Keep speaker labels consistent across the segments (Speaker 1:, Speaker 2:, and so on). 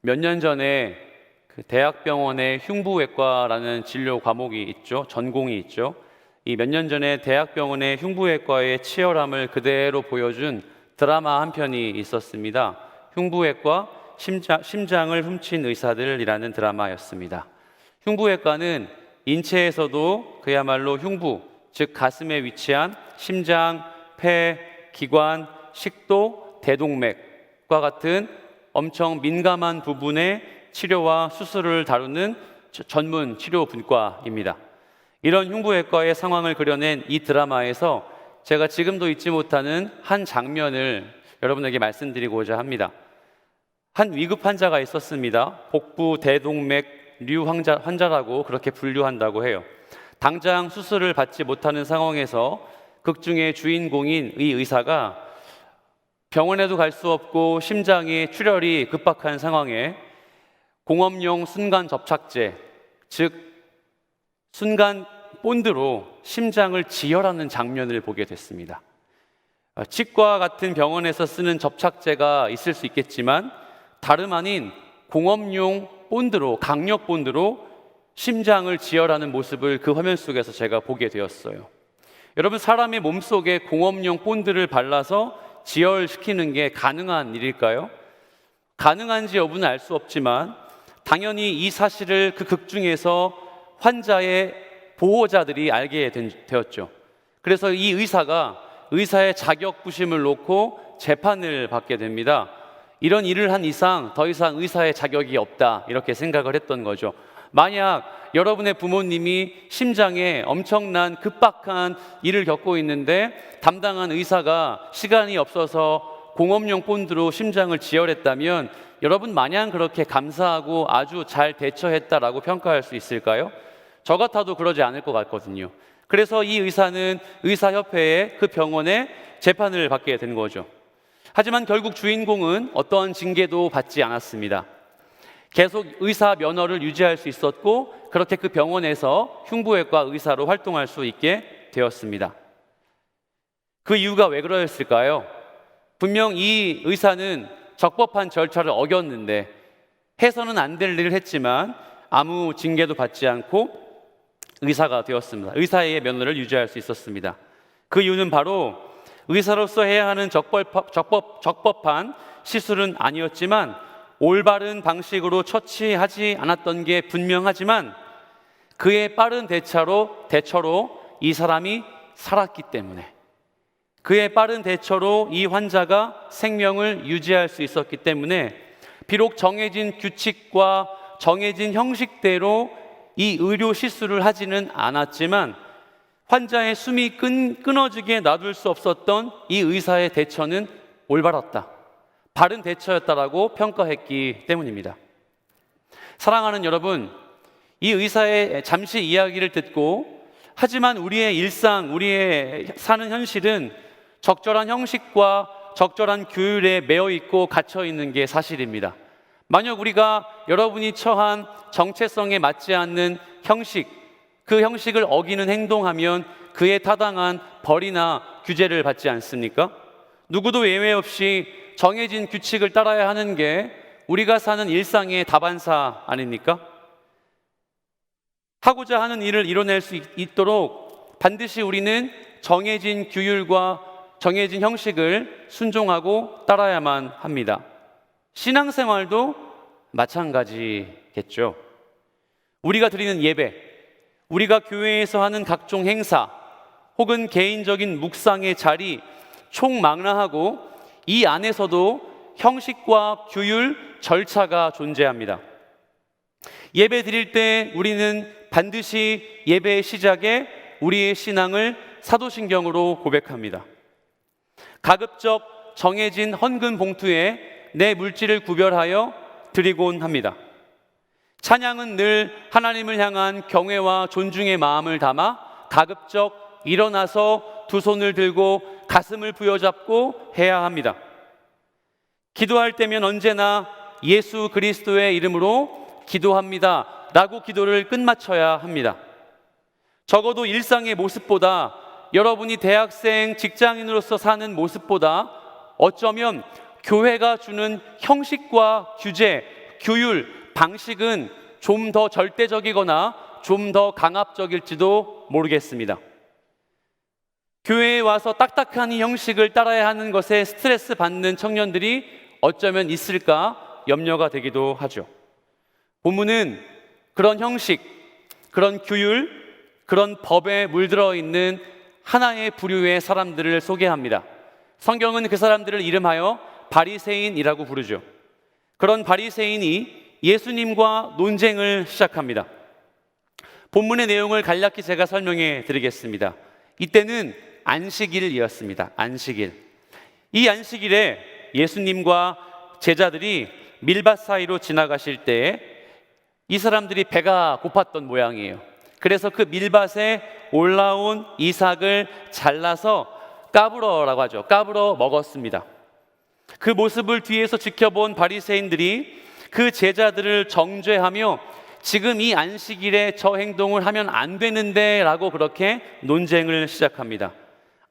Speaker 1: 몇 년 전에 그 대학병원에 흉부외과라는 진료 과목이 있죠. 전공이 있죠. 이 몇 년 전에 대학병원의 흉부외과의 치열함을 그대로 보여준 드라마 한 편이 있었습니다. 흉부외과 심장을 훔친 의사들이라는 드라마였습니다. 흉부외과는 인체에서도 그야말로 흉부, 즉 가슴에 위치한 심장, 폐, 기관, 식도, 대동맥과 같은 엄청 민감한 부분의 치료와 수술을 다루는 전문 치료 분과입니다. 이런 흉부외과의 상황을 그려낸 이 드라마에서 제가 지금도 잊지 못하는 한 장면을 여러분에게 말씀드리고자 합니다. 한 위급 환자가 있었습니다. 복부 대동맥류 환자라고 그렇게 분류한다고 해요. 당장 수술을 받지 못하는 상황에서 극중의 주인공인 이 의사가 병원에도 갈 수 없고 심장의 출혈이 급박한 상황에 공업용 순간 접착제, 즉 순간 본드로 심장을 지혈하는 장면을 보게 됐습니다. 치과 같은 병원에서 쓰는 접착제가 있을 수 있겠지만 다름 아닌 공업용 본드로, 강력 본드로 심장을 지혈하는 모습을 그 화면 속에서 제가 보게 되었어요. 여러분, 사람의 몸속에 공업용 본드를 발라서 지혈시키는 게 가능한 일일까요? 가능한지 여부는 알 수 없지만 당연히 이 사실을 그 극중에서 환자의 보호자들이 알게 되었죠. 그래서 이 의사가 의사의 자격 부심을 놓고 재판을 받게 됩니다. 이런 일을 한 이상 더 이상 의사의 자격이 없다, 이렇게 생각을 했던 거죠. 만약 여러분의 부모님이 심장에 엄청난 급박한 일을 겪고 있는데 담당한 의사가 시간이 없어서 공업용 본드로 심장을 지혈했다면 여러분 마냥 그렇게 감사하고 아주 잘 대처했다라고 평가할 수 있을까요? 저 같아도 그러지 않을 것 같거든요. 그래서 이 의사는 의사협회에 그 병원에 재판을 받게 된 거죠. 하지만 결국 주인공은 어떠한 징계도 받지 않았습니다. 계속 의사 면허를 유지할 수 있었고 그렇게 그 병원에서 흉부외과 의사로 활동할 수 있게 되었습니다. 그 이유가 왜 그랬을까요? 분명 이 의사는 적법한 절차를 어겼는데 해서는 안 될 일을 했지만 아무 징계도 받지 않고 의사가 되었습니다. 의사의 면허를 유지할 수 있었습니다. 그 이유는 바로 의사로서 해야 하는 적법한 시술은 아니었지만 올바른 방식으로 처치하지 않았던 게 분명하지만 그의 빠른 대처로 이 사람이 살았기 때문에, 그의 빠른 대처로 이 환자가 생명을 유지할 수 있었기 때문에 비록 정해진 규칙과 정해진 형식대로 이 의료 시술을 하지는 않았지만 환자의 숨이 끊어지게 놔둘 수 없었던 이 의사의 대처는 올바랐다, 바른 대처였다라고 평가했기 때문입니다. 사랑하는 여러분, 이 의사의 잠시 이야기를 듣고 하지만 우리의 일상, 우리의 사는 현실은 적절한 형식과 적절한 규율에 매여 있고 갇혀 있는 게 사실입니다. 만약 우리가 여러분이 처한 정체성에 맞지 않는 형식, 그 형식을 어기는 행동하면 그에 타당한 벌이나 규제를 받지 않습니까? 누구도 예외 없이 정해진 규칙을 따라야 하는 게 우리가 사는 일상의 다반사 아닙니까? 하고자 하는 일을 이뤄낼 수 있도록 반드시 우리는 정해진 규율과 정해진 형식을 순종하고 따라야만 합니다. 신앙생활도 마찬가지겠죠. 우리가 드리는 예배, 우리가 교회에서 하는 각종 행사 혹은 개인적인 묵상의 자리 총망라하고 이 안에서도 형식과 규율, 절차가 존재합니다. 예배 드릴 때 우리는 반드시 예배의 시작에 우리의 신앙을 사도신경으로 고백합니다. 가급적 정해진 헌금 봉투에 내 물질을 구별하여 드리곤 합니다. 찬양은 늘 하나님을 향한 경외와 존중의 마음을 담아 가급적 일어나서 두 손을 들고 가슴을 부여잡고 해야 합니다. 기도할 때면 언제나 예수 그리스도의 이름으로 기도합니다 라고 기도를 끝마쳐야 합니다. 적어도 일상의 모습보다, 여러분이 대학생, 직장인으로서 사는 모습보다 어쩌면 교회가 주는 형식과 규제, 규율, 방식은 좀 더 절대적이거나 좀 더 강압적일지도 모르겠습니다. 교회에 와서 딱딱한 이 형식을 따라야 하는 것에 스트레스 받는 청년들이 어쩌면 있을까 염려가 되기도 하죠. 본문은 그런 형식, 그런 규율, 그런 법에 물들어 있는 하나의 부류의 사람들을 소개합니다. 성경은 그 사람들을 이름하여 바리새인이라고 부르죠. 그런 바리새인이 예수님과 논쟁을 시작합니다. 본문의 내용을 간략히 제가 설명해 드리겠습니다. 이때는 안식일이었습니다. 안식일. 이 안식일에 예수님과 제자들이 밀밭 사이로 지나가실 때 이 사람들이 배가 고팠던 모양이에요. 그래서 그 밀밭에 올라온 이삭을 잘라서 까불어라고 하죠. 까불어 먹었습니다. 그 모습을 뒤에서 지켜본 바리새인들이 그 제자들을 정죄하며 지금 이 안식일에 저 행동을 하면 안 되는데 라고 그렇게 논쟁을 시작합니다.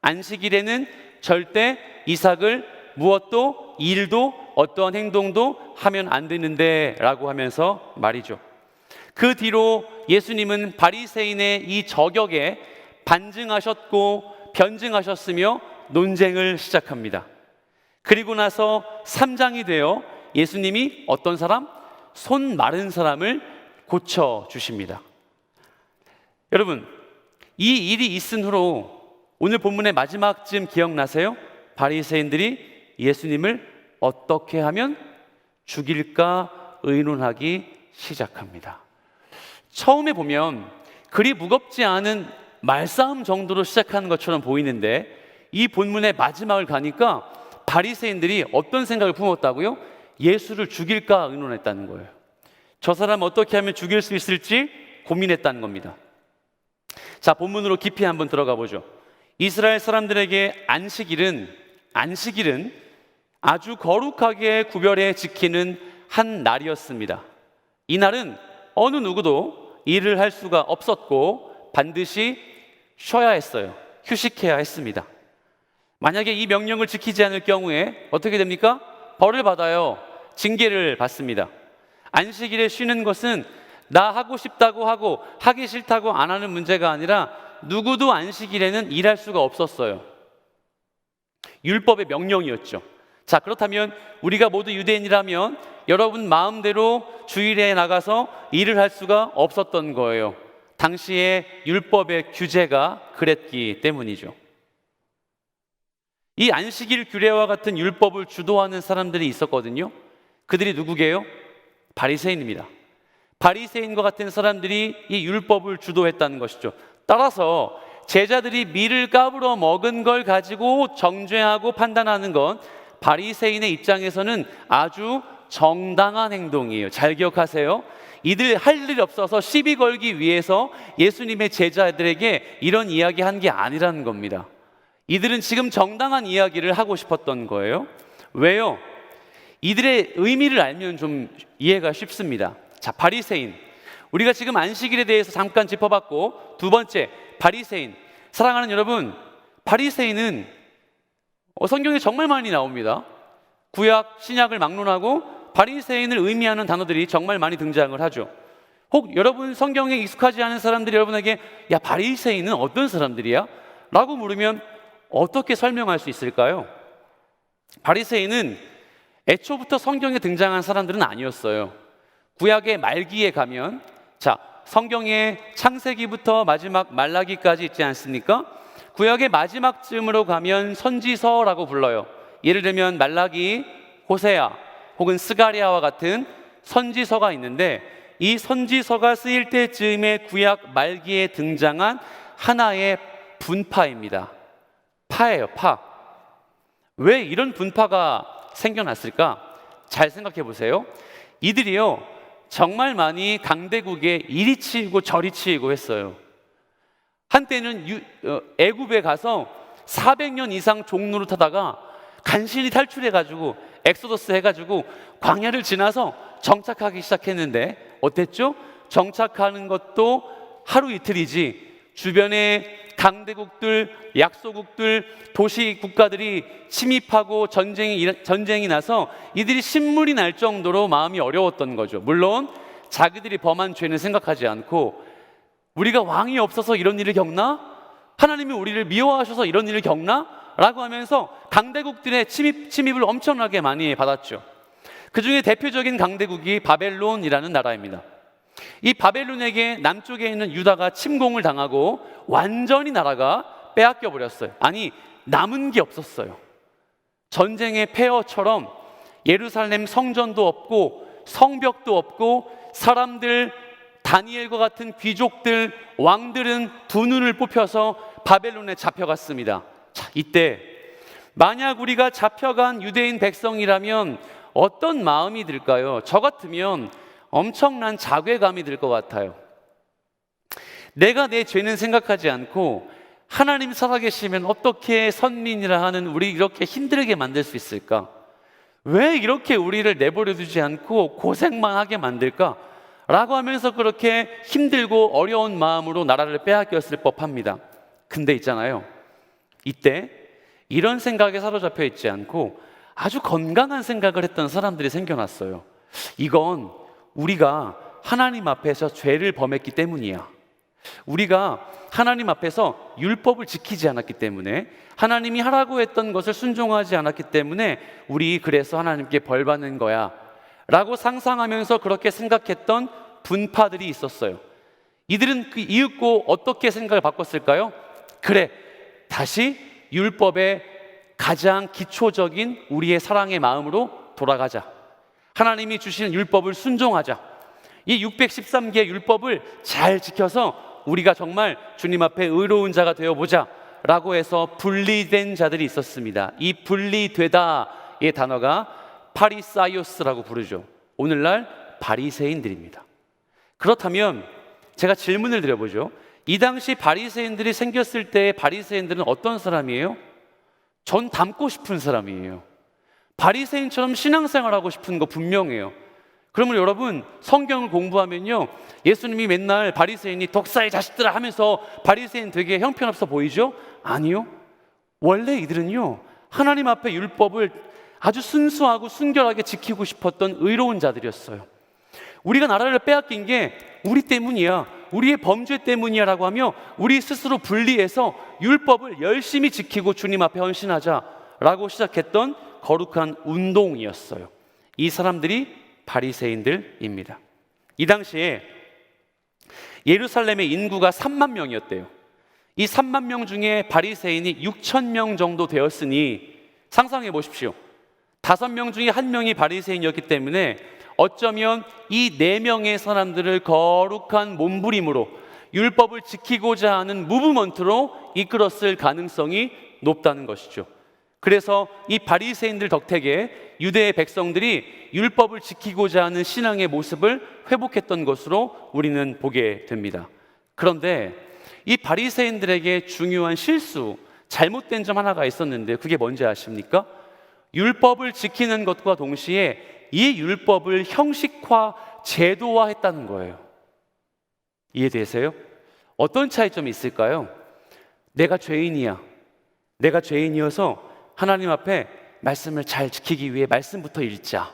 Speaker 1: 안식일에는 절대 이삭을 무엇도 일도 어떠한 행동도 하면 안 되는데 라고 하면서 말이죠. 그 뒤로 예수님은 바리새인의 이 저격에 반증하셨고 변증하셨으며 논쟁을 시작합니다. 그리고 나서 3장이 되어 예수님이 어떤 사람? 손 마른 사람을 고쳐주십니다. 여러분, 이 일이 있은 후로 오늘 본문의 마지막쯤 기억나세요? 바리새인들이 예수님을 어떻게 하면 죽일까 의논하기 시작합니다. 처음에 보면 그리 무겁지 않은 말싸움 정도로 시작하는 것처럼 보이는데 이 본문의 마지막을 가니까 바리새인들이 어떤 생각을 품었다고요? 예수를 죽일까 의논했다는 거예요. 저 사람 어떻게 하면 죽일 수 있을지 고민했다는 겁니다. 자, 본문으로 깊이 한번 들어가 보죠. 이스라엘 사람들에게 안식일은 아주 거룩하게 구별해 지키는 한 날이었습니다. 이 날은 어느 누구도 일을 할 수가 없었고 반드시 쉬어야 했어요. 휴식해야 했습니다. 만약에 이 명령을 지키지 않을 경우에 어떻게 됩니까? 벌을 받아요. 징계를 받습니다. 안식일에 쉬는 것은 나 하고 싶다고 하고 하기 싫다고 안 하는 문제가 아니라 누구도 안식일에는 일할 수가 없었어요. 율법의 명령이었죠. 자, 그렇다면 우리가 모두 유대인이라면 여러분 마음대로 주일에 나가서 일을 할 수가 없었던 거예요. 당시의 율법의 규제가 그랬기 때문이죠. 이 안식일 규례와 같은 율법을 주도하는 사람들이 있었거든요. 그들이 누구게요? 바리새인입니다. 바리새인과 같은 사람들이 이 율법을 주도했다는 것이죠. 따라서 제자들이 밀을 까불어 먹은 걸 가지고 정죄하고 판단하는 건 바리새인의 입장에서는 아주 정당한 행동이에요. 잘 기억하세요. 이들 할 일이 없어서 시비 걸기 위해서 예수님의 제자들에게 이런 이야기 한 게 아니라는 겁니다. 이들은 지금 정당한 이야기를 하고 싶었던 거예요. 왜요? 이들의 의미를 알면 좀 이해가 쉽습니다. 자, 바리새인. 우리가 지금 안식일에 대해서 잠깐 짚어봤고, 두 번째, 바리새인. 사랑하는 여러분, 바리새인은 성경에 정말 많이 나옵니다. 구약, 신약을 막론하고 바리새인을 의미하는 단어들이 정말 많이 등장을 하죠. 혹 여러분 성경에 익숙하지 않은 사람들이 여러분에게 야, 바리새인은 어떤 사람들이야? 라고 물으면 어떻게 설명할 수 있을까요? 바리새인은 애초부터 성경에 등장한 사람들은 아니었어요. 구약의 말기에 가면, 자, 성경의 창세기부터 마지막 말라기까지 있지 않습니까? 구약의 마지막쯤으로 가면 선지서라고 불러요. 예를 들면 말라기, 호세아 혹은 스가랴와 같은 선지서가 있는데, 이 선지서가 쓰일 때쯤에 구약 말기에 등장한 하나의 분파입니다. 파예요, 파. 왜 이런 분파가 생겨났을까? 잘 생각해 보세요. 이들이요, 정말 많이 강대국에 이리 치이고 저리 치이고 했어요. 한때는 애굽에 가서 400년 이상 종노릇하다가 간신히 탈출해가지고 엑소더스 해가지고 광야를 지나서 정착하기 시작했는데 어땠죠? 정착하는 것도 하루 이틀이지 주변에 강대국들, 약소국들, 도시 국가들이 침입하고 전쟁이 나서 이들이 신물이 날 정도로 마음이 어려웠던 거죠. 물론 자기들이 범한 죄는 생각하지 않고 우리가 왕이 없어서 이런 일을 겪나? 하나님이 우리를 미워하셔서 이런 일을 겪나? 라고 하면서 강대국들의 침입을 엄청나게 많이 받았죠. 그 중에 대표적인 강대국이 바벨론이라는 나라입니다. 이 바벨론에게 남쪽에 있는 유다가 침공을 당하고 완전히 나라가 빼앗겨 버렸어요. 아니, 남은 게 없었어요. 전쟁의 폐허처럼 예루살렘 성전도 없고 성벽도 없고 사람들, 다니엘과 같은 귀족들, 왕들은 두 눈을 뽑혀서 바벨론에 잡혀갔습니다. 자, 이때 만약 우리가 잡혀간 유대인 백성이라면 어떤 마음이 들까요? 저 같으면 엄청난 자괴감이 들 것 같아요. 내가 내 죄는 생각하지 않고 하나님 살아계시면 어떻게 선민이라 하는 우리 이렇게 힘들게 만들 수 있을까? 왜 이렇게 우리를 내버려 두지 않고 고생만 하게 만들까? 라고 하면서 그렇게 힘들고 어려운 마음으로 나라를 빼앗겼을 법합니다. 근데 있잖아요, 이때 이런 생각에 사로잡혀 있지 않고 아주 건강한 생각을 했던 사람들이 생겨났어요. 이건 우리가 하나님 앞에서 죄를 범했기 때문이야. 우리가 하나님 앞에서 율법을 지키지 않았기 때문에, 하나님이 하라고 했던 것을 순종하지 않았기 때문에 우리 그래서 하나님께 벌 받는 거야 라고 상상하면서 그렇게 생각했던 분파들이 있었어요. 이들은 그 이윽고 어떻게 생각을 바꿨을까요? 그래, 다시 율법의 가장 기초적인 우리의 사랑의 마음으로 돌아가자. 하나님이 주신 율법을 순종하자. 이 613개의 율법을 잘 지켜서 우리가 정말 주님 앞에 의로운 자가 되어보자 라고 해서 분리된 자들이 있었습니다. 이 분리되다의 단어가 파리사이오스라고 부르죠. 오늘날 바리새인들입니다. 그렇다면 제가 질문을 드려보죠. 이 당시 바리새인들이 생겼을 때의 바리새인들은 어떤 사람이에요? 전 닮고 싶은 사람이에요. 바리새인처럼 신앙생활하고 싶은 거 분명해요. 그러면 여러분, 성경을 공부하면요, 예수님이 맨날 바리새인이 독사의 자식들아 하면서 바리새인 되게 형편없어 보이죠? 아니요. 원래 이들은요, 하나님 앞에 율법을 아주 순수하고 순결하게 지키고 싶었던 의로운 자들이었어요. 우리가 나라를 빼앗긴 게 우리 때문이야, 우리의 범죄 때문이야 라고 하며 우리 스스로 분리해서 율법을 열심히 지키고 주님 앞에 헌신하자 라고 시작했던 거룩한 운동이었어요. 이 사람들이 바리새인들입니다. 이 당시에 예루살렘의 인구가 3만 명이었대요. 이 3만 명 중에 바리새인이 6천 명 정도 되었으니 상상해 보십시오. 5명 중에 1명이 바리새인이었기 때문에 어쩌면 이 4명의 사람들을 거룩한 몸부림으로 율법을 지키고자 하는 무브먼트로 이끌었을 가능성이 높다는 것이죠. 그래서 이 바리새인들 덕택에 유대의 백성들이 율법을 지키고자 하는 신앙의 모습을 회복했던 것으로 우리는 보게 됩니다. 그런데 이 바리새인들에게 중요한 실수, 잘못된 점 하나가 있었는데 그게 뭔지 아십니까? 율법을 지키는 것과 동시에 이 율법을 형식화, 제도화했다는 거예요. 이해되세요? 어떤 차이점이 있을까요? 내가 죄인이야. 내가 죄인이어서 하나님 앞에 말씀을 잘 지키기 위해 말씀부터 읽자.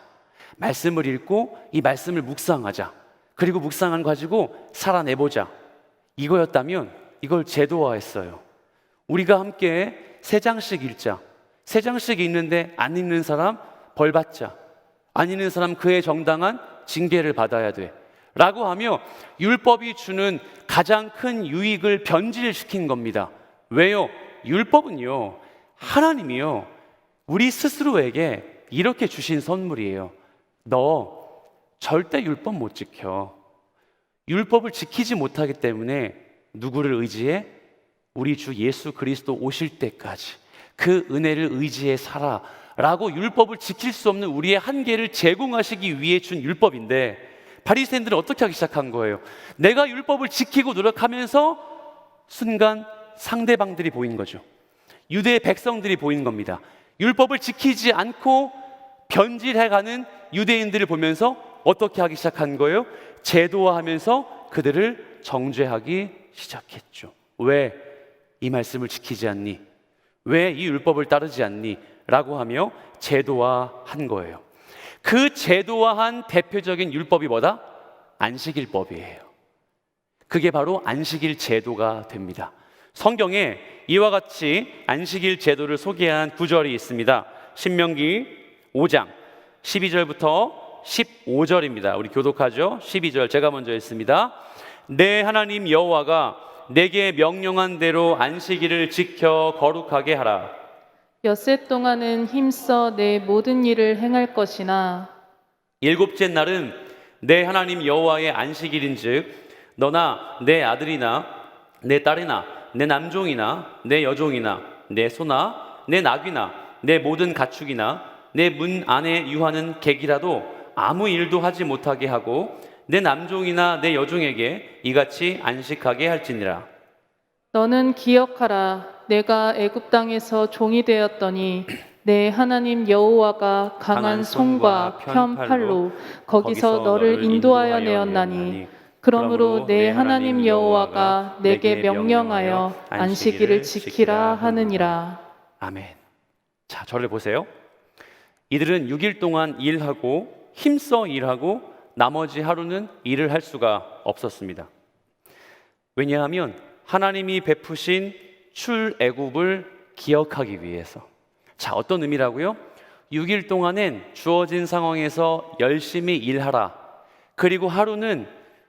Speaker 1: 말씀을 읽고 이 말씀을 묵상하자. 그리고 묵상한 거 가지고 살아내보자. 이거였다면 이걸 제도화했어요. 우리가 함께 3장씩 읽자. 3장씩 읽는데 안 읽는 사람 벌 받자. 안 읽는 사람 그의 정당한 징계를 받아야 돼 라고 하며 율법이 주는 가장 큰 유익을 변질시킨 겁니다. 왜요? 율법은요, 하나님이요, 우리 스스로에게 이렇게 주신 선물이에요. 너 절대 율법 못 지켜. 율법을 지키지 못하기 때문에 누구를 의지해? 우리 주 예수 그리스도 오실 때까지 그 은혜를 의지해 살아 라고 율법을 지킬 수 없는 우리의 한계를 제공하시기 위해 준 율법인데, 바리새인들은 어떻게 하기 시작한 거예요? 내가 율법을 지키고 노력하면서 순간 상대방들이 보인 거죠. 유대의 백성들이 보인 겁니다. 율법을 지키지 않고 변질해가는 유대인들을 보면서 어떻게 하기 시작한 거예요? 제도화하면서 그들을 정죄하기 시작했죠. 왜? 이 말씀을 지키지 않니? 왜 이 율법을 따르지 않니? 라고 하며 제도화한 거예요. 그 제도화한 대표적인 율법이 뭐다? 안식일법이에요. 그게 바로 안식일 제도가 됩니다. 성경에 이와 같이 안식일 제도를 소개한 구절이 있습니다. 신명기 5장 12절부터 15절입니다. 우리 교독하죠. 12절 제가 먼저 읽습니다. 내 하나님 여호와가 내게 명령한 대로 안식일을 지켜 거룩하게 하라.
Speaker 2: 엿새 동안은 힘써 내 모든 일을 행할 것이나
Speaker 1: 일곱째 날은 내 하나님 여호와의 안식일인즉 너나 내 아들이나 내 딸이나 내 남종이나 내 여종이나 내 소나 내 나귀나 내 모든 가축이나 내 문 안에 유하는 객이라도 아무 일도 하지 못하게 하고 내 남종이나 내 여종에게 이같이 안식하게 할지니라.
Speaker 2: 너는 기억하라. 내가 애굽 땅에서 종이 되었더니 내 하나님 여호와가 강한 손과 편팔로 거기서 너를 인도하여 내었나니 그러므로 내 하나님 여호와가 내게 명령하여 안식일을 지키라 하느니라.
Speaker 1: 아멘. 자, 저를 보세요. 이들은 6일 동안 일하고 힘써 일하고 나머지 하루는 일을 할 수가 없었습니다. 왜냐하면 하나님이 베푸신 출애굽을 기억하기 위해서. 자, 어떤 의미라고요? 6일 동안엔 주어진 상황에서 열심히 일하라. 그리고 하루는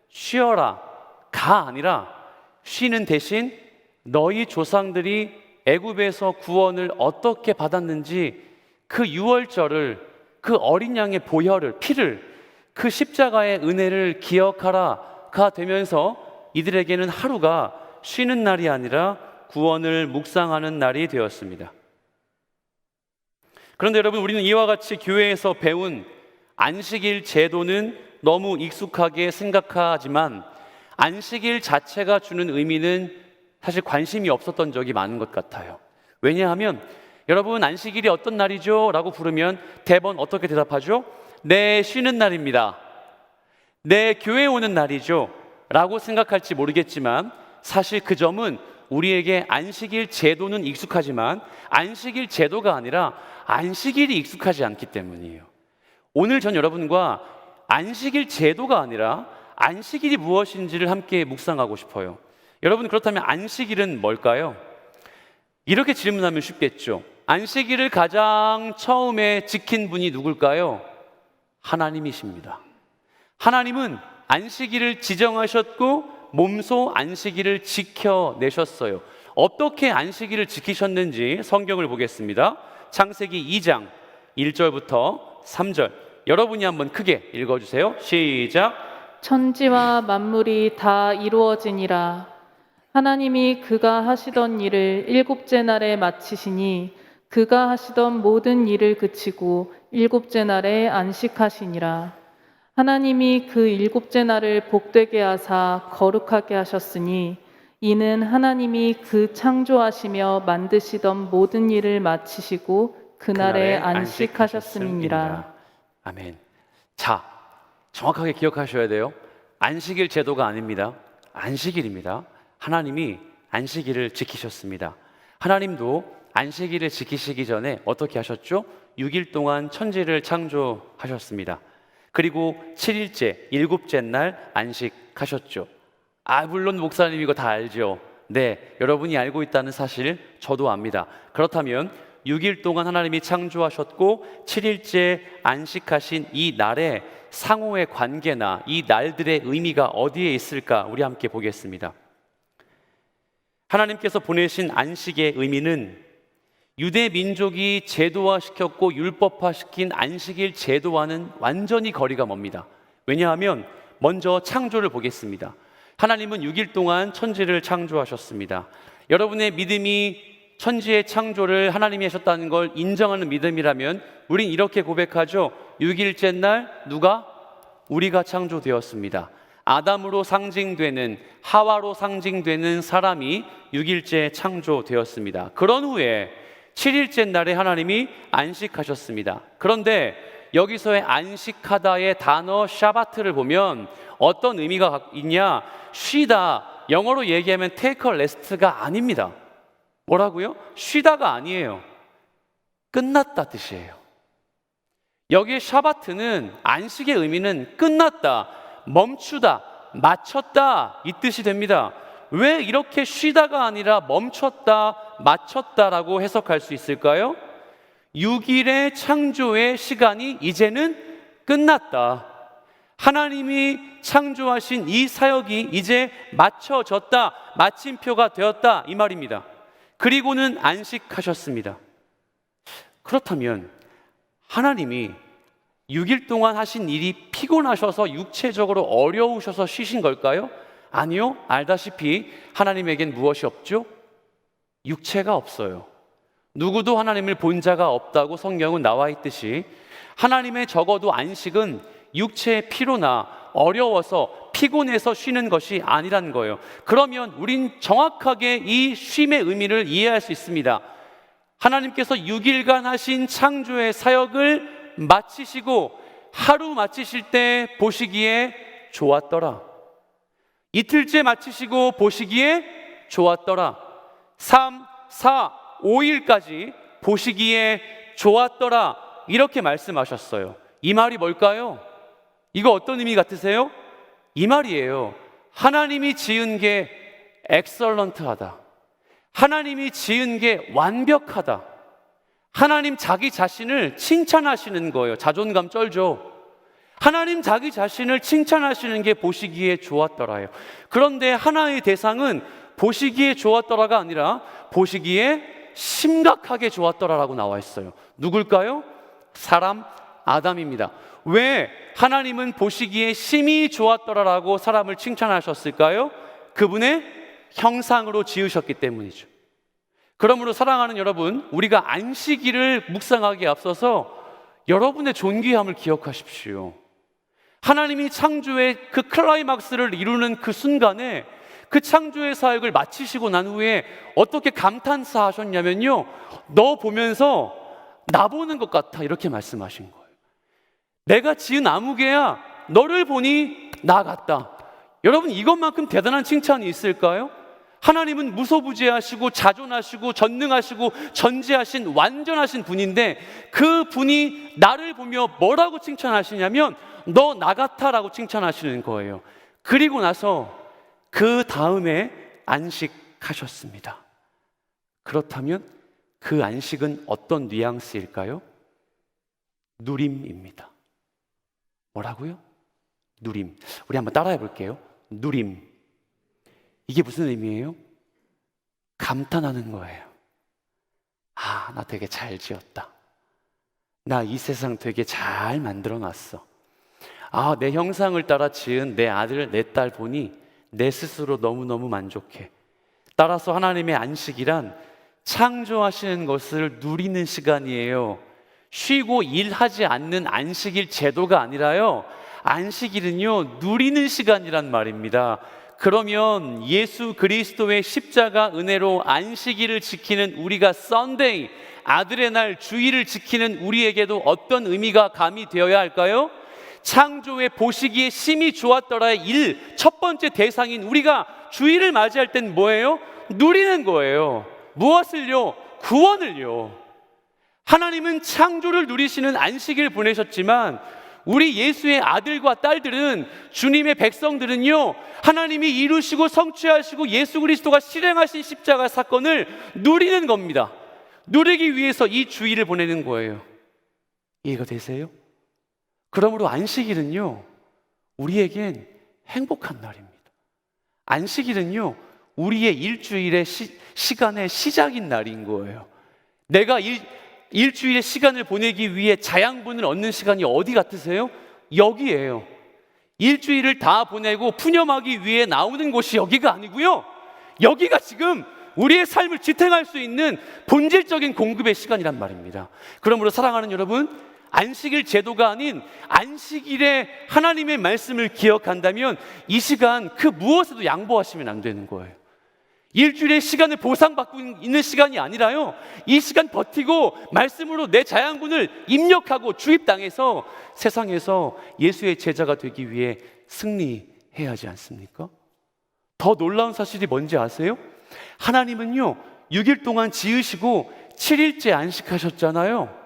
Speaker 1: 쉬어라. 가 아니라 쉬는 대신 너희 조상들이 애굽에서 구원을 어떻게 받았는지 그 유월절을, 그 어린 양의 보혈을, 피를, 그 십자가의 은혜를 기억하라가 되면서 이들에게는 하루가 쉬는 날이 아니라 구원을 묵상하는 날이 되었습니다. 그런데 여러분, 우리는 이와 같이 교회에서 배운 안식일 제도는 너무 익숙하게 생각하지만 안식일 자체가 주는 의미는 사실 관심이 없었던 적이 많은 것 같아요. 왜냐하면 여러분, 안식일이 어떤 날이죠? 라고 부르면 대번 어떻게 대답하죠? 내 쉬는 날입니다. 내 교회에 오는 날이죠? 라고 생각할지 모르겠지만 사실 그 점은 우리에게 안식일 제도는 익숙하지만 안식일 제도가 아니라 안식일이 익숙하지 않기 때문이에요. 오늘 전 여러분과 안식일 제도가 아니라 안식일이 무엇인지를 함께 묵상하고 싶어요. 여러분, 그렇다면 안식일은 뭘까요? 이렇게 질문하면 쉽겠죠. 안식일을 가장 처음에 지킨 분이 누굴까요? 하나님이십니다. 하나님은 안식일을 지정하셨고 몸소 안식일을 지켜내셨어요. 어떻게 안식일을 지키셨는지 성경을 보겠습니다. 창세기 2장 1절부터 3절 여러분이 한번 크게 읽어주세요. 시작.
Speaker 2: 천지와 만물이 다 이루어지니라. 하나님이 그가 하시던 일을 일곱째 날에 마치시니 그가 하시던 모든 일을 그치고 일곱째 날에 안식하시니라. 하나님이 그 일곱째 날을 복되게 하사 거룩하게 하셨으니 이는 하나님이 그 창조하시며 만드시던 모든 일을 마치시고 그날에 안식하셨음이니라.
Speaker 1: 아멘. 자, 정확하게 기억하셔야 돼요. 안식일 제도가 아닙니다. 안식일입니다. 하나님이 안식일을 지키셨습니다. 하나님도 안식일을 지키시기 전에 어떻게 하셨죠? 6일 동안 천지를 창조하셨습니다. 그리고 7일째, 일곱째 날 안식하셨죠. 물론 목사님 이거 다 알죠. 네, 여러분이 알고 있다는 사실 저도 압니다. 그렇다면 6일 동안 하나님이 창조하셨고 7일째 안식하신 이 날에 상호의 관계나 이 날들의 의미가 어디에 있을까? 우리 함께 보겠습니다. 하나님께서 보내신 안식의 의미는 유대 민족이 제도화시켰고 율법화시킨 안식일 제도와는 완전히 거리가 멉니다. 왜냐하면 먼저 창조를 보겠습니다. 하나님은 6일 동안 천지를 창조하셨습니다. 여러분의 믿음이 천지의 창조를 하나님이 하셨다는 걸 인정하는 믿음이라면 우린 이렇게 고백하죠. 6일째 날 누가? 우리가 창조되었습니다. 아담으로 상징되는, 하와로 상징되는 사람이 6일째 창조되었습니다. 그런 후에 7일째 날에 하나님이 안식하셨습니다. 그런데 여기서의 안식하다의 단어 샤바트를 보면 어떤 의미가 있냐? 쉬다, 영어로 얘기하면 take a rest가 아닙니다. 뭐라고요? 쉬다가 아니에요. 끝났다 뜻이에요. 여기에 샤바트는 안식의 의미는 끝났다, 멈추다, 마쳤다 이 뜻이 됩니다. 왜 이렇게 쉬다가 아니라 멈췄다, 마쳤다라고 해석할 수 있을까요? 6일의 창조의 시간이 이제는 끝났다. 하나님이 창조하신 이 사역이 이제 마쳐졌다, 마침표가 되었다 이 말입니다. 그리고는 안식하셨습니다. 그렇다면 하나님이 6일 동안 하신 일이 피곤하셔서 육체적으로 어려우셔서 쉬신 걸까요? 아니요. 알다시피 하나님에겐 무엇이 없죠? 육체가 없어요. 누구도 하나님을 본 자가 없다고 성경은 나와 있듯이 하나님의 적어도 안식은 육체의 피로나 어려워서 피곤해서 쉬는 것이 아니라는 거예요. 그러면 우린 정확하게 이 쉼의 의미를 이해할 수 있습니다. 하나님께서 6일간 하신 창조의 사역을 마치시고 하루 마치실 때 보시기에 좋았더라. 이틀째 마치시고 보시기에 좋았더라. 3, 4, 5일까지 보시기에 좋았더라. 이렇게 말씀하셨어요. 이 말이 뭘까요? 이거 어떤 의미 같으세요? 이 말이에요. 하나님이 지은 게 엑설런트하다. 하나님이 지은 게 완벽하다. 하나님 자기 자신을 칭찬하시는 거예요. 자존감 쩔죠. 하나님 자기 자신을 칭찬하시는 게 보시기에 좋았더라요. 그런데 하나의 대상은 보시기에 좋았더라가 아니라 보시기에 심각하게 좋았더라라고 나와 있어요. 누굴까요? 사람 아담입니다. 왜 하나님은 보시기에 심히 좋았더라라고 사람을 칭찬하셨을까요? 그분의 형상으로 지으셨기 때문이죠. 그러므로 사랑하는 여러분, 우리가 안식일을 묵상하기에 앞서서 여러분의 존귀함을 기억하십시오. 하나님이 창조의 그 클라이막스를 이루는 그 순간에 그 창조의 사역을 마치시고 난 후에 어떻게 감탄사 하셨냐면요, 너 보면서 나 보는 것 같아 이렇게 말씀하신 거예요. 내가 지은 아무개야 너를 보니 나 같다. 여러분, 이것만큼 대단한 칭찬이 있을까요? 하나님은 무소부재하시고 자존하시고 전능하시고 전지하신 완전하신 분인데 그 분이 나를 보며 뭐라고 칭찬하시냐면 너 나 같아라고 칭찬하시는 거예요. 그리고 나서 그 다음에 안식하셨습니다. 그렇다면 그 안식은 어떤 뉘앙스일까요? 누림입니다. 뭐라고요? 누림. 우리 한번 따라해 볼게요. 누림. 이게 무슨 의미예요? 감탄하는 거예요. 아, 나 되게 잘 지었다. 나 이 세상 되게 잘 만들어 놨어. 아, 내 형상을 따라 지은 내 아들, 내 딸 보니 내 스스로 너무너무 만족해. 따라서 하나님의 안식이란 창조하시는 것을 누리는 시간이에요. 쉬고 일하지 않는 안식일 제도가 아니라요, 안식일은요 누리는 시간이란 말입니다. 그러면 예수 그리스도의 십자가 은혜로 안식일을 지키는 우리가 썬데이, 아들의 날 주일을 지키는 우리에게도 어떤 의미가 가미되어야 할까요? 창조의 보시기에 심히 좋았더라의 일, 첫 번째 대상인 우리가 주일을 맞이할 땐 뭐예요? 누리는 거예요. 무엇을요? 구원을요. 하나님은 창조를 누리시는 안식일 보내셨지만 우리 예수의 아들과 딸들은, 주님의 백성들은요, 하나님이 이루시고 성취하시고 예수 그리스도가 실행하신 십자가 사건을 누리는 겁니다. 누리기 위해서 이 주일을 보내는 거예요. 이해가 되세요? 그러므로 안식일은요 우리에겐 행복한 날입니다. 안식일은요 우리의 일주일의 시간의 시작인 날인 거예요. 내가 일주일의 시간을 보내기 위해 자양분을 얻는 시간이 어디 같으세요? 여기예요. 일주일을 다 보내고 푸념하기 위해 나오는 곳이 여기가 아니고요, 여기가 지금 우리의 삶을 지탱할 수 있는 본질적인 공급의 시간이란 말입니다. 그러므로 사랑하는 여러분, 안식일 제도가 아닌 안식일에 하나님의 말씀을 기억한다면 이 시간 그 무엇에도 양보하시면 안 되는 거예요. 일주일의 시간을 보상받고 있는 시간이 아니라요, 이 시간 버티고 말씀으로 내 자양분을 입력하고 주입당해서 세상에서 예수의 제자가 되기 위해 승리해야 하지 않습니까? 더 놀라운 사실이 뭔지 아세요? 하나님은요 6일 동안 지으시고 7일째 안식하셨잖아요.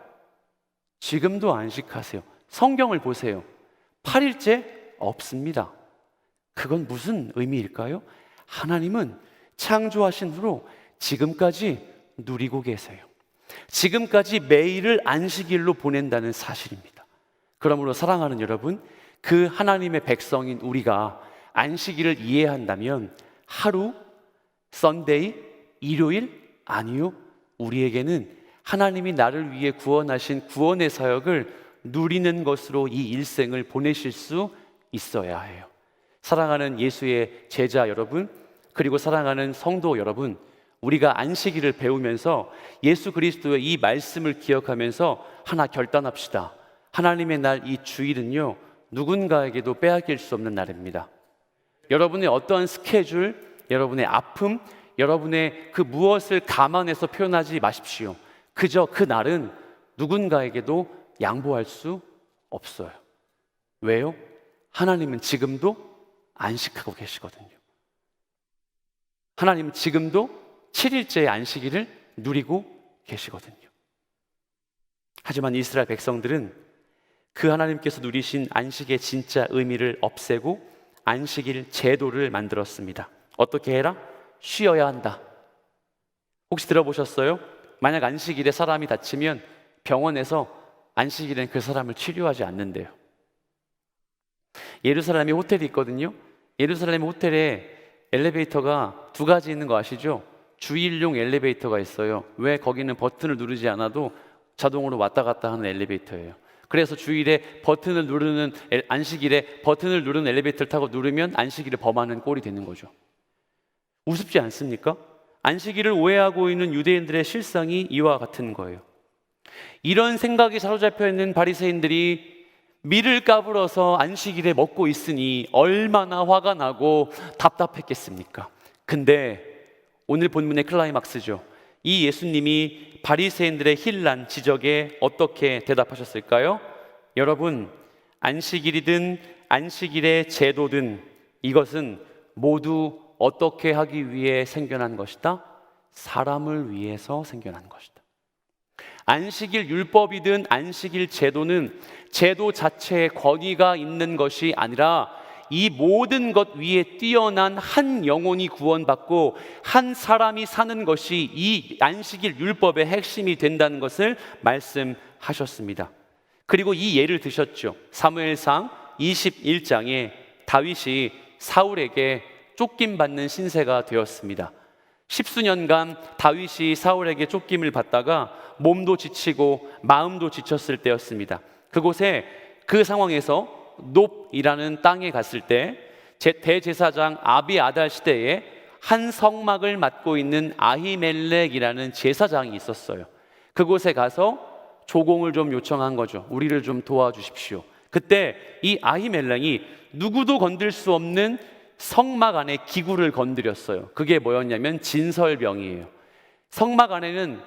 Speaker 1: 지금도 안식하세요. 성경을 보세요. 8일째 없습니다. 그건 무슨 의미일까요? 하나님은 창조하신 후로 지금까지 누리고 계세요. 지금까지 매일을 안식일로 보낸다는 사실입니다. 그러므로 사랑하는 여러분, 그 하나님의 백성인 우리가 안식일을 이해한다면 하루, 썬데이, 일요일? 아니요. 우리에게는 하나님이 나를 위해 구원하신 구원의 사역을 누리는 것으로 이 일생을 보내실 수 있어야 해요. 사랑하는 예수의 제자 여러분, 그리고 사랑하는 성도 여러분, 우리가 안식일을 배우면서 예수 그리스도의 이 말씀을 기억하면서 하나 결단합시다. 하나님의 날 이 주일은요, 누군가에게도 빼앗길 수 없는 날입니다. 여러분의 어떠한 스케줄, 여러분의 아픔, 여러분의 그 무엇을 감안해서 표현하지 마십시오. 그저 그 날은 누군가에게도 양보할 수 없어요. 왜요? 하나님은 지금도 안식하고 계시거든요. 하나님은 지금도 7일째의 안식일을 누리고 계시거든요. 하지만 이스라엘 백성들은 그 하나님께서 누리신 안식의 진짜 의미를 없애고 안식일 제도를 만들었습니다. 어떻게 해라? 쉬어야 한다. 혹시 들어보셨어요? 만약 안식일에 사람이 다치면 병원에서 안식일엔 그 사람을 치료하지 않는데요. 예루살렘에 호텔이 있거든요. 예루살렘 호텔에 엘리베이터가 두 가지 있는 거 아시죠? 주일용 엘리베이터가 있어요. 왜? 거기는 버튼을 누르지 않아도 자동으로 왔다 갔다 하는 엘리베이터예요. 그래서 주일에 버튼을 누르는 안식일에 버튼을 누르는 엘리베이터를 타고 누르면 안식일을 범하는 꼴이 되는 거죠. 우습지 않습니까? 안식일을 오해하고 있는 유대인들의 실상이 이와 같은 거예요. 이런 생각이 사로잡혀 있는 바리새인들이 밀을 까불어서 안식일에 먹고 있으니 얼마나 화가 나고 답답했겠습니까? 근데 오늘 본문의 클라이막스죠. 이 예수님이 바리새인들의 힐난 지적에 어떻게 대답하셨을까요? 여러분, 안식일이든 안식일의 제도든 이것은 모두 어떻게 하기 위해 생겨난 것이다? 사람을 위해서 생겨난 것이다. 안식일 율법이든 안식일 제도는 제도 자체에 권위가 있는 것이 아니라 이 모든 것 위에 뛰어난 한 영혼이 구원받고 한 사람이 사는 것이 이 안식일 율법의 핵심이 된다는 것을 말씀하셨습니다. 그리고 이 예를 드셨죠. 사무엘상 21장에 다윗이 사울에게 쫓김받는 신세가 되었습니다. 10수년간 다윗이 사울에게 쫓김을 받다가 몸도 지치고 마음도 지쳤을 때였습니다. 그곳에 그 상황에서 놉이라는 땅에 갔을 때 대제사장 아비아달 시대에 한 성막을 맡고 있는 아히멜렉이라는 제사장이 있었어요. 그곳에 가서 조공을 좀 요청한 거죠. 우리를 좀 도와주십시오. 그때 이 아히멜렉이 누구도 건들 수 없는 성막 안에 기구를 건드렸어요. 그게 뭐였냐면 진설병이에요. 성막 안에는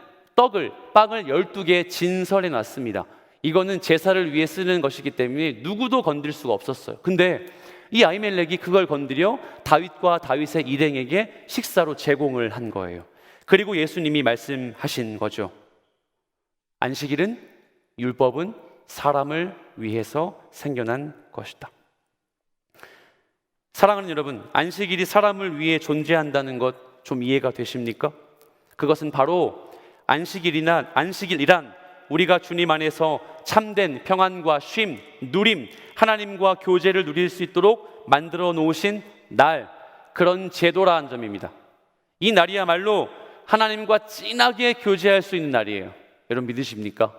Speaker 1: 빵을 12개 진설해 놨습니다. 이거는 제사를 위해 쓰는 것이기 때문에 누구도 건들 수가 없었어요. 근데 이 아히멜렉이 그걸 건드려 다윗과 다윗의 일행에게 식사로 제공을 한 거예요. 그리고 예수님이 말씀하신 거죠. 안식일은, 율법은 사람을 위해서 생겨난 것이다. 사랑하는 여러분, 안식일이 사람을 위해 존재한다는 것 좀 이해가 되십니까? 그것은 바로 안식일이란 우리가 주님 안에서 참된 평안과 쉼, 누림, 하나님과 교제를 누릴 수 있도록 만들어 놓으신 날, 그런 제도라는 점입니다. 이 날이야말로 하나님과 진하게 교제할 수 있는 날이에요. 여러분 믿으십니까?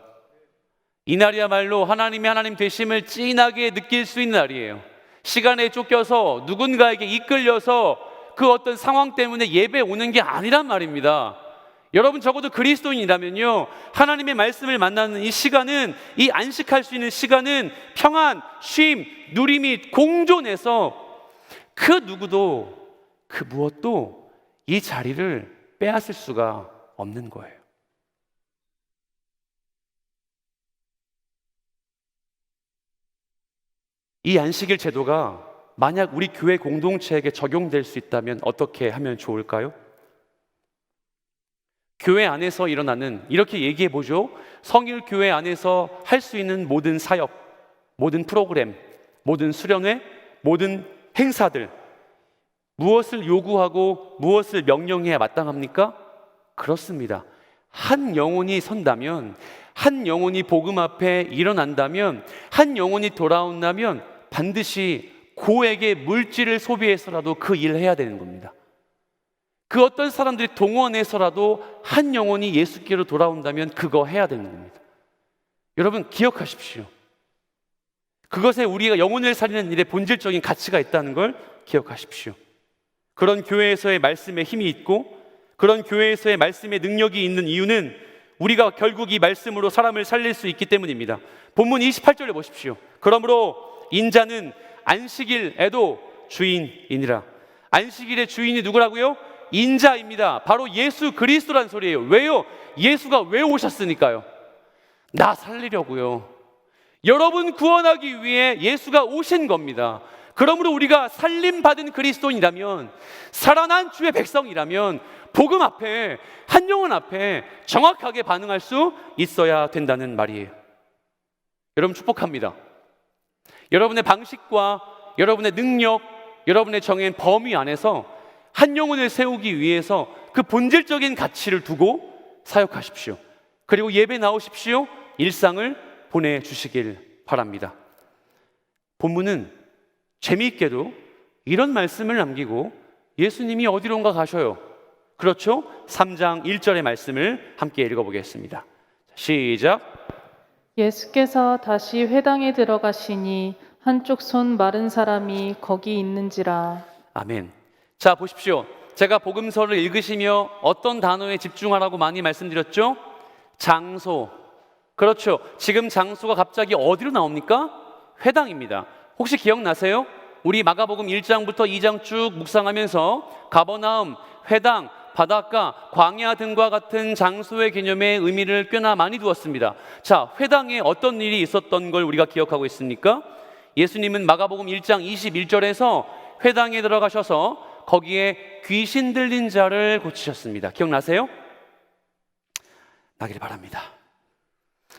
Speaker 1: 이 날이야말로 하나님이 하나님 되심을 진하게 느낄 수 있는 날이에요. 시간에 쫓겨서 누군가에게 이끌려서 그 어떤 상황 때문에 예배 오는 게 아니란 말입니다. 여러분 적어도 그리스도인이라면요, 하나님의 말씀을 만나는 이 시간은, 이 안식할 수 있는 시간은 평안, 쉼, 누림이 공존해서 그 누구도 그 무엇도 이 자리를 빼앗을 수가 없는 거예요. 이 안식일 제도가 만약 우리 교회 공동체에게 적용될 수 있다면 어떻게 하면 좋을까요? 교회 안에서 일어나는, 이렇게 얘기해 보죠. 성일교회 안에서 할 수 있는 모든 사역, 모든 프로그램, 모든 수련회, 모든 행사들, 무엇을 요구하고 무엇을 명령해야 마땅합니까? 그렇습니다. 한 영혼이 선다면, 한 영혼이 복음 앞에 일어난다면, 한 영혼이 돌아온다면 반드시 고액의 물질을 소비해서라도 그 일을 해야 되는 겁니다. 그 어떤 사람들이 동원해서라도 한 영혼이 예수께로 돌아온다면 그거 해야 되는 겁니다. 여러분 기억하십시오. 그것에 우리가 영혼을 살리는 일에 본질적인 가치가 있다는 걸 기억하십시오. 그런 교회에서의 말씀에 힘이 있고, 그런 교회에서의 말씀에 능력이 있는 이유는 우리가 결국 이 말씀으로 사람을 살릴 수 있기 때문입니다. 본문 28절에 보십시오. 그러므로 인자는 안식일에도 주인이니라. 안식일의 주인이 누구라고요? 인자입니다. 바로 예수 그리스도란 소리예요. 왜요? 예수가 왜 오셨으니까요. 나 살리려고요. 여러분 구원하기 위해 예수가 오신 겁니다. 그러므로 우리가 살림받은 그리스도인이라면, 살아난 주의 백성이라면 복음 앞에, 한 영혼 앞에 정확하게 반응할 수 있어야 된다는 말이에요. 여러분 축복합니다. 여러분의 방식과 여러분의 능력, 여러분의 정해진 범위 안에서 한 영혼을 세우기 위해서 그 본질적인 가치를 두고 사역하십시오. 그리고 예배 나오십시오. 일상을 보내주시길 바랍니다. 본문은 재미있게도 이런 말씀을 남기고 예수님이 어디론가 가셔요. 그렇죠? 3장 1절의 말씀을 함께 읽어보겠습니다. 시작.
Speaker 2: 예수께서 다시 회당에 들어가시니 한쪽 손 마른 사람이 거기 있는지라.
Speaker 1: 아멘. 자 보십시오. 제가 복음서를 읽으시며 어떤 단어에 집중하라고 많이 말씀드렸죠? 장소. 그렇죠. 지금 장소가 갑자기 어디로 나옵니까? 회당입니다. 혹시 기억나세요? 우리 마가복음 1장부터 2장 쭉 묵상하면서 가버나움, 회당, 바닷가, 광야 등과 같은 장소의 개념의 의미를 꽤나 많이 두었습니다. 자, 회당에 어떤 일이 있었던 걸 우리가 기억하고 있습니까? 예수님은 마가복음 1장 21절에서 회당에 들어가셔서 거기에 귀신 들린 자를 고치셨습니다. 기억나세요? 나길 바랍니다.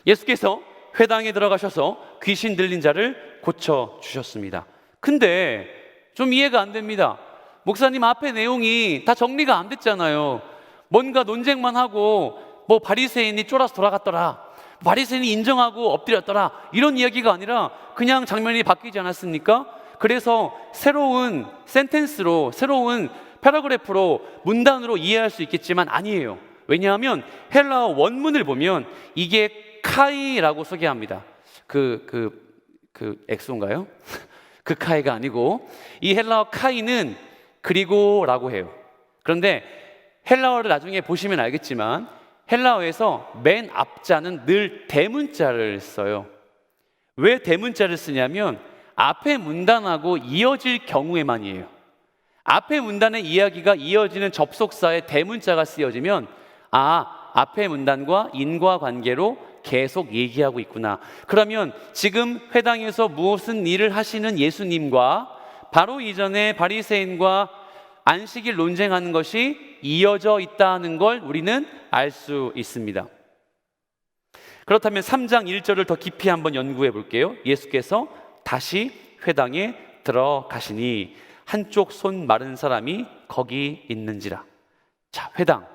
Speaker 1: 예수께서 회당에 들어가셔서 귀신 들린 자를 고쳐주셨습니다. 근데 좀 이해가 안 됩니다. 목사님 앞에 내용이 다 정리가 안 됐잖아요. 뭔가 논쟁만 하고 뭐 바리새인이 쫄아서 돌아갔더라, 바리새인이 인정하고 엎드렸더라, 이런 이야기가 아니라 그냥 장면이 바뀌지 않았습니까? 그래서 새로운 센텐스로, 새로운 패러그래프로, 문단으로 이해할 수 있겠지만 아니에요. 왜냐하면 헬라어 원문을 보면 이게 카이라고 소개합니다. 엑소인가요? 그 카이가 아니고 이 헬라어 카이는 그리고라고 해요. 그런데 헬라어를 나중에 보시면 알겠지만 헬라어에서 맨 앞자는 늘 대문자를 써요. 왜 대문자를 쓰냐면 앞에 문단하고 이어질 경우에만이에요. 앞에 문단의 이야기가 이어지는 접속사에 대문자가 쓰여지면 앞에 문단과 인과관계로 계속 얘기하고 있구나. 그러면 지금 회당에서 무슨 일을 하시는 예수님과 바로 이전에 바리새인과 안식일 논쟁하는 것이 이어져 있다는 걸 우리는 알 수 있습니다. 그렇다면 3장 1절을 더 깊이 한번 연구해 볼게요. 예수께서 다시 회당에 들어가시니 한쪽 손 마른 사람이 거기 있는지라. 자, 회당.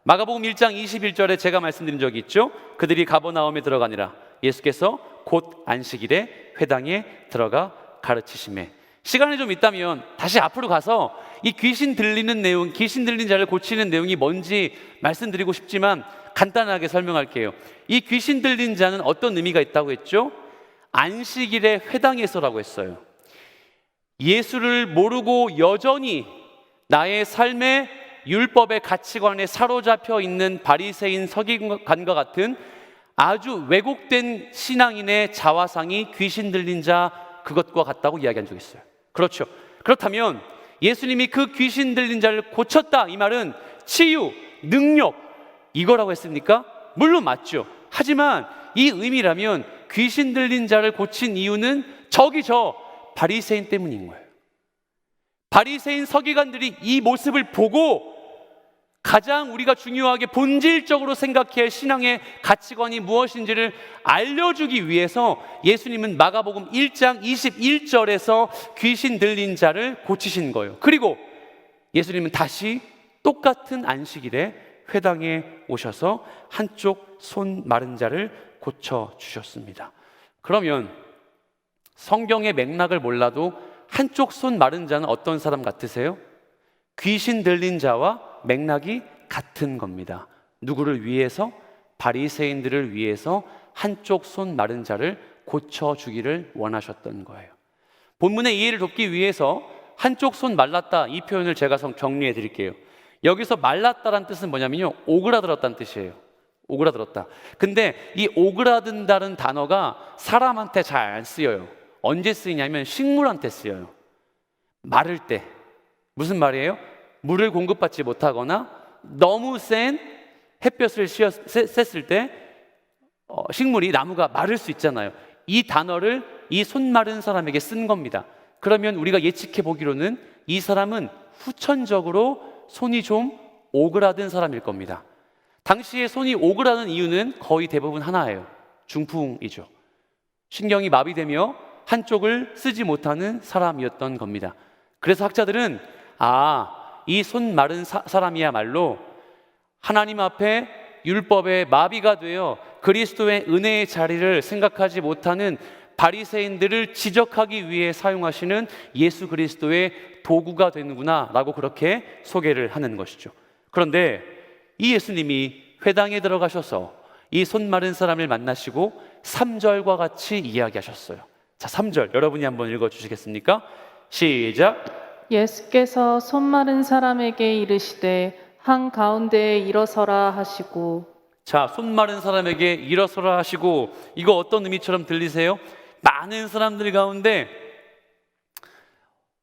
Speaker 1: 마가복음 1장 21절에 제가 말씀드린 적이 있죠. 그들이 가버나움에 들어가니라. 예수께서 곧 안식일에 회당에 들어가 가르치시매. 시간이 좀 있다면 다시 앞으로 가서 이 귀신 들리는 내용, 귀신 들린 자를 고치는 내용이 뭔지 말씀드리고 싶지만 간단하게 설명할게요. 이 귀신 들린 자는 어떤 의미가 있다고 했죠? 안식일에 회당에서라고 했어요. 예수를 모르고 여전히 나의 삶의 율법의 가치관에 사로잡혀 있는 바리새인 서기관과 같은 아주 왜곡된 신앙인의 자화상이 귀신 들린 자 그것과 같다고 이야기한 적이 있어요. 그렇죠. 그렇다면 예수님이 그 귀신 들린 자를 고쳤다, 이 말은 치유, 능력 이거라고 했습니까? 물론 맞죠. 하지만 이 의미라면 귀신 들린 자를 고친 이유는 저 바리새인 때문인 거예요. 바리새인 서기관들이 이 모습을 보고 가장 우리가 중요하게 본질적으로 생각해야 할 신앙의 가치관이 무엇인지를 알려주기 위해서 예수님은 마가복음 1장 21절에서 귀신 들린 자를 고치신 거예요. 그리고 예수님은 다시 똑같은 안식일에 회당에 오셔서 한쪽 손 마른 자를 고쳐주셨습니다. 그러면 성경의 맥락을 몰라도 한쪽 손 마른 자는 어떤 사람 같으세요? 귀신 들린 자와 맥락이 같은 겁니다. 누구를 위해서? 바리새인들을 위해서 한쪽 손 마른 자를 고쳐주기를 원하셨던 거예요. 본문의 이해를 돕기 위해서 한쪽 손 말랐다 이 표현을 제가 정리해 드릴게요. 여기서 말랐다란 뜻은 뭐냐면요, 오그라들었다는 뜻이에요. 오그라들었다. 근데 이 오그라든다는 단어가 사람한테 잘 안 쓰여요. 언제 쓰이냐면 식물한테 쓰여요. 마를 때. 무슨 말이에요? 물을 공급받지 못하거나 너무 센 햇볕을 쐈을 때 식물이, 나무가 마를 수 있잖아요. 이 단어를 이 손 마른 사람에게 쓴 겁니다. 그러면 우리가 예측해 보기로는 이 사람은 후천적으로 손이 좀 오그라든 사람일 겁니다. 당시에 손이 오그라든 이유는 거의 대부분 하나예요. 중풍이죠. 신경이 마비되며 한쪽을 쓰지 못하는 사람이었던 겁니다. 그래서 학자들은 이 손 마른 사람이야말로 하나님 앞에 율법에 마비가 되어 그리스도의 은혜의 자리를 생각하지 못하는 바리새인들을 지적하기 위해 사용하시는 예수 그리스도의 도구가 되는구나 라고 그렇게 소개를 하는 것이죠. 그런데 이 예수님이 회당에 들어가셔서 이 손 마른 사람을 만나시고 3절과 같이 이야기하셨어요. 자, 3절 여러분이 한번 읽어주시겠습니까? 시작.
Speaker 2: 예수께서 손 마른 사람에게 이르시되 한가운데에 일어서라 하시고. 자,
Speaker 1: 손 마른 사람에게 일어서라 하시고, 이거 어떤 의미처럼 들리세요? 많은 사람들 가운데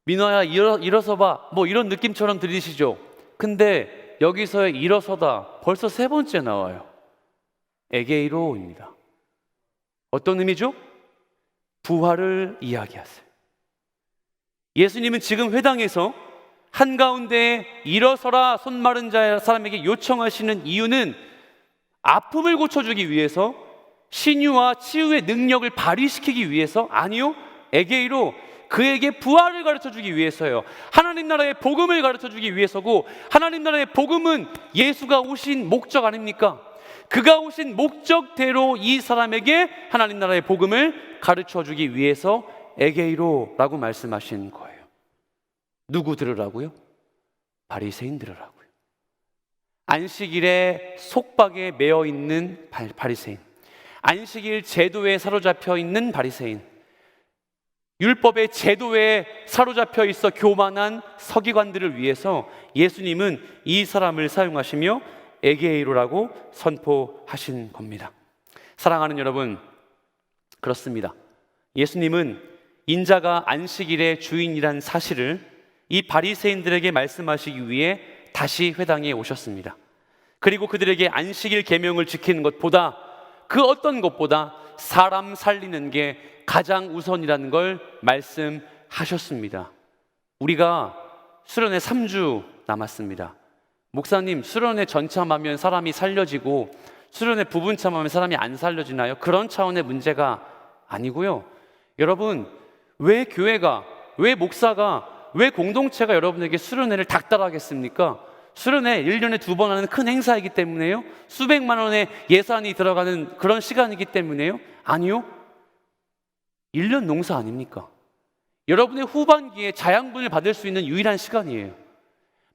Speaker 1: 민호야 일어서봐 뭐 이런 느낌처럼 들리시죠? 근데 여기서의 일어서다 벌써 3번째 나와요. 에게이로입니다. 어떤 의미죠? 부활을 이야기하세요. 예수님은 지금 회당에서 한가운데 일어서라 손 마른 사람에게 요청하시는 이유는 아픔을 고쳐주기 위해서, 신유와 치유의 능력을 발휘시키기 위해서, 아니요, 에게이로 그에게 부활을 가르쳐주기 위해서요. 하나님 나라의 복음을 가르쳐주기 위해서고, 하나님 나라의 복음은 예수가 오신 목적 아닙니까? 그가 오신 목적대로 이 사람에게 하나님 나라의 복음을 가르쳐주기 위해서 에게이로라고 말씀하신 거예요. 누구 들으라고요? 바리새인 들으라고요. 안식일에 속박에 매여 있는 바리새인, 안식일 제도에 사로잡혀 있는 바리새인, 율법의 제도에 사로잡혀 있어 교만한 서기관들을 위해서 예수님은 이 사람을 사용하시며 에게이로라고 선포하신 겁니다. 사랑하는 여러분, 그렇습니다. 예수님은 인자가 안식일의 주인이란 사실을 이 바리새인들에게 말씀하시기 위해 다시 회당에 오셨습니다. 그리고 그들에게 안식일 계명을 지키는 것보다, 그 어떤 것보다 사람 살리는 게 가장 우선이라는 걸 말씀하셨습니다. 우리가 수련회 3주 남았습니다. 목사님, 수련회 전참하면 사람이 살려지고 수련회 부분참하면 사람이 안 살려지나요? 그런 차원의 문제가 아니고요. 여러분, 왜 교회가, 왜 목사가, 왜 공동체가 여러분에게 수련회를 닥달하겠습니까? 수련회 1년에 2번 하는 큰 행사이기 때문에요? 수백만 원의 예산이 들어가는 그런 시간이기 때문에요? 아니요. 1년 농사 아닙니까? 여러분의 후반기에 자양분을 받을 수 있는 유일한 시간이에요.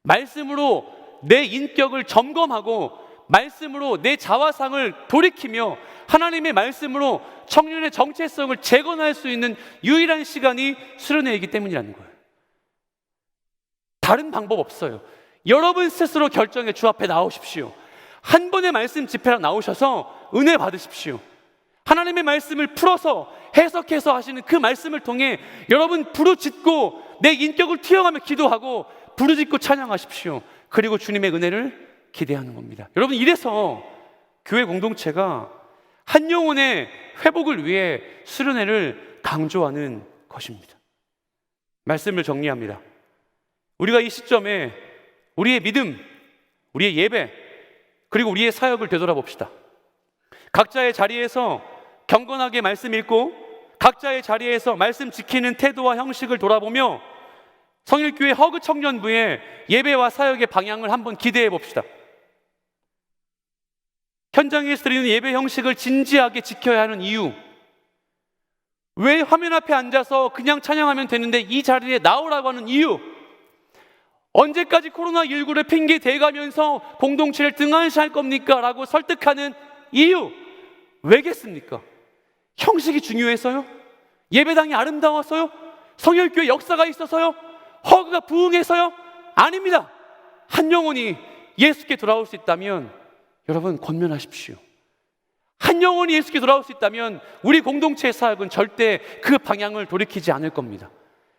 Speaker 1: 말씀으로 내 인격을 점검하고, 말씀으로 내 자화상을 돌이키며 하나님의 말씀으로 청년의 정체성을 재건할 수 있는 유일한 시간이 수련회이기 때문이라는 거예요. 다른 방법 없어요. 여러분 스스로 결정해 주 앞에 나오십시오. 한 번의 말씀 집회랑 나오셔서 은혜 받으십시오. 하나님의 말씀을 풀어서 해석해서 하시는 그 말씀을 통해 여러분 부르짖고 내 인격을 튀어가며 기도하고 부르짖고 찬양하십시오. 그리고 주님의 은혜를 기대하는 겁니다. 여러분, 이래서 교회 공동체가 한 영혼의 회복을 위해 수련회를 강조하는 것입니다. 말씀을 정리합니다. 우리가 이 시점에 우리의 믿음, 우리의 예배, 그리고 우리의 사역을 되돌아봅시다. 각자의 자리에서 경건하게 말씀 읽고 각자의 자리에서 말씀 지키는 태도와 형식을 돌아보며 성일교회 허그 청년부의 예배와 사역의 방향을 한번 기대해 봅시다. 현장에서 드리는 예배 형식을 진지하게 지켜야 하는 이유, 왜 화면 앞에 앉아서 그냥 찬양하면 되는데 이 자리에 나오라고 하는 이유, 언제까지 코로나19를 핑계 대가면서 공동체를 등한시할 겁니까? 라고 설득하는 이유, 왜겠습니까? 형식이 중요해서요? 예배당이 아름다워서요? 성혈교회 역사가 있어서요? 허그가 부응해서요? 아닙니다. 한 영혼이 예수께 돌아올 수 있다면 여러분 권면하십시오. 한 영혼이 예수께 돌아올 수 있다면 우리 공동체의 사역은 절대 그 방향을 돌이키지 않을 겁니다.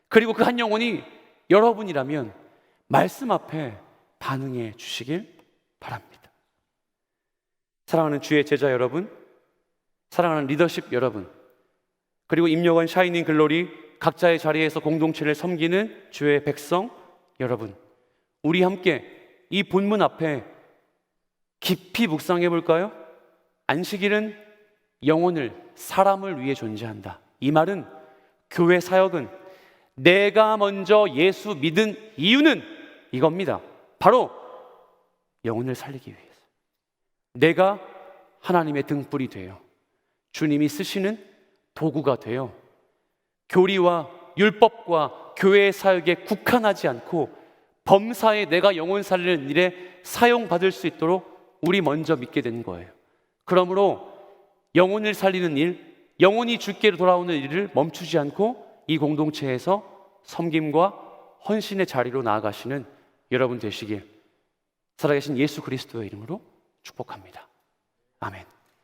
Speaker 1: 그리고 그 한 영혼이 여러분이라면 말씀 앞에 반응해 주시길 바랍니다. 사랑하는 주의 제자 여러분, 사랑하는 리더십 여러분, 그리고 임요한 샤이닝 글로리 각자의 자리에서 공동체를 섬기는 주의 백성 여러분, 우리 함께 이 본문 앞에 깊이 묵상해 볼까요? 안식일은 영혼을, 사람을 위해 존재한다. 이 말은 교회 사역은 내가 먼저 예수 믿은 이유는 이겁니다. 바로 영혼을 살리기 위해서. 내가 하나님의 등불이 되어 주님이 쓰시는 도구가 되어 교리와 율법과 교회의 사역에 국한하지 않고 범사에 내가 영혼 살리는 일에 사용받을 수 있도록 우리 먼저 믿게 된 거예요. 그러므로 영혼을 살리는 일, 영혼이 주께로 돌아오는 일을 멈추지 않고 이 공동체에서 섬김과 헌신의 자리로 나아가시는 여러분 되시길 살아계신 예수 그리스도의 이름으로 축복합니다. 아멘.